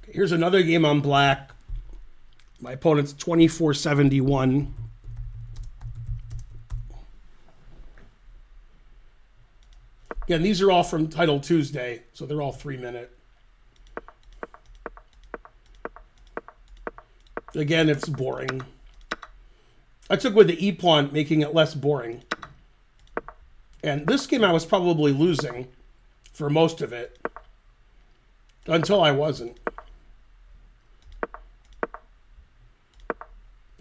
Here's another game on black. My opponent's 2471. Again, these are all from Title Tuesday, so they're all 3-minute. Again, it's boring. I took with the E-pawn, making it less boring. And this game I was probably losing for most of it. Until I wasn't.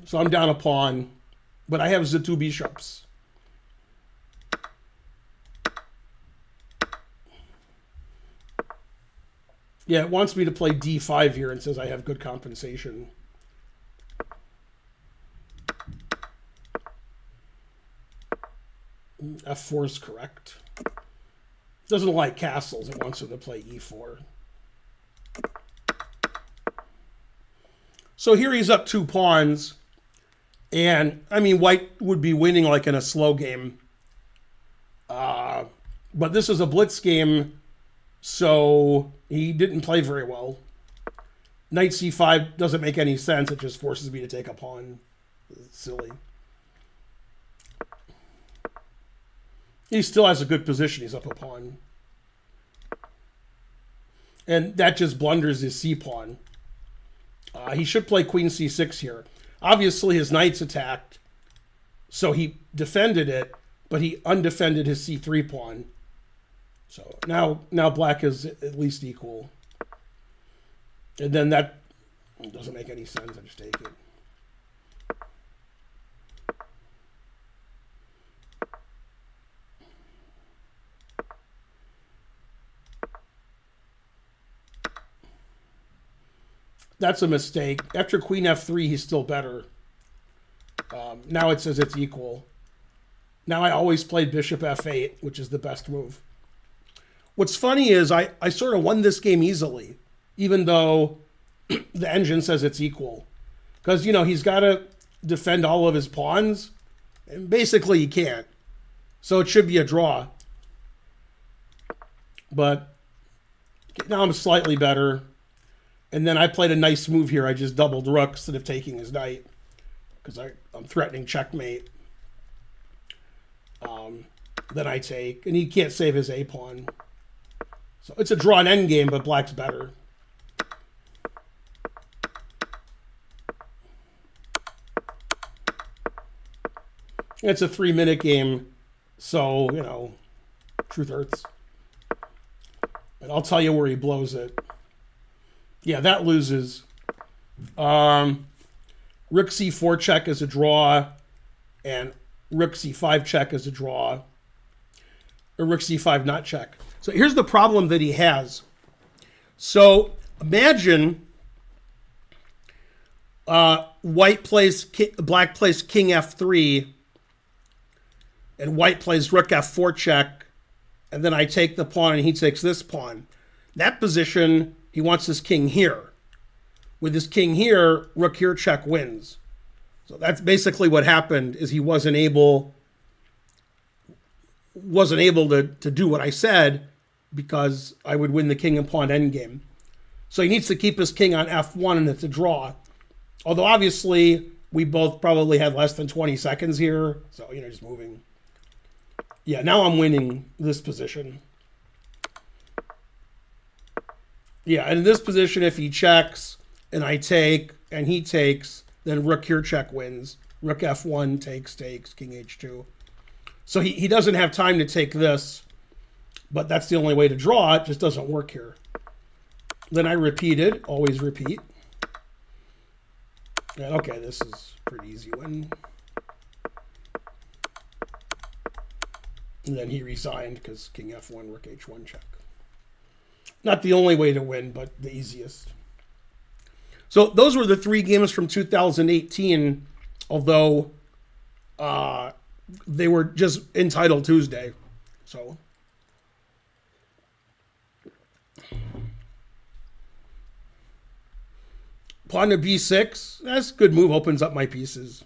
So I'm down a pawn, but I have the two bishops. Yeah, it wants me to play d5 here and says I have good compensation. f4 is correct. Doesn't like castles. It wants him to play e4. So here he's up 2 pawns. And, I mean, white would be winning like in a slow game. But this is a blitz game, so he didn't play very well. Knight c5 doesn't make any sense. It just forces me to take a pawn. It's silly. He still has a good position. He's up a pawn. And that just blunders his c-pawn. He should play queen c6 here. Obviously, his knight's attacked, so he defended it, but he undefended his c3 pawn. So now black is at least equal. And then that doesn't make any sense. I just take it. That's a mistake. After queen f3, he's still better. Now it says it's equal. Now I always played bishop f8, which is the best move. What's funny is I sort of won this game easily, even though the engine says it's equal. Because, you know, he's got to defend all of his pawns, and basically he can't. So it should be a draw. But now I'm slightly better. And then I played a nice move here. I just doubled rook instead of taking his knight. Because I'm threatening checkmate. Then I take. And he can't save his a-pawn. So it's a drawn endgame, but black's better. It's a 3-minute game. So, you know, truth hurts. And I'll tell you where he blows it. Yeah, that loses. Rook c4 check is a draw, and rook c5 check is a draw. Or rook c5 not check. So here's the problem that he has. So imagine black plays king f3, and white plays rook f4 check, and then I take the pawn and he takes this pawn. That position, he wants his king here. With his king here, rook here check wins. So that's basically what happened, is he wasn't able to do what I said, because I would win the king and pawn endgame. So he needs to keep his king on f1, and it's a draw. Although obviously we both probably had less than 20 seconds here. So, you know, just moving. Yeah, now I'm winning this position. Yeah, and in this position, if he checks and I take and he takes, then rook here check wins. Rook f1 takes, king h2. So he doesn't have time to take this, but that's the only way to draw. It just doesn't work here. Then I repeated, always repeat. And okay, this is pretty easy win. And then he resigned because king f1, rook h1 check. Not the only way to win, but the easiest. So those were the 3 games from 2018, although they were just in Title Tuesday. So pawn to b6, that's a good move, opens up my pieces.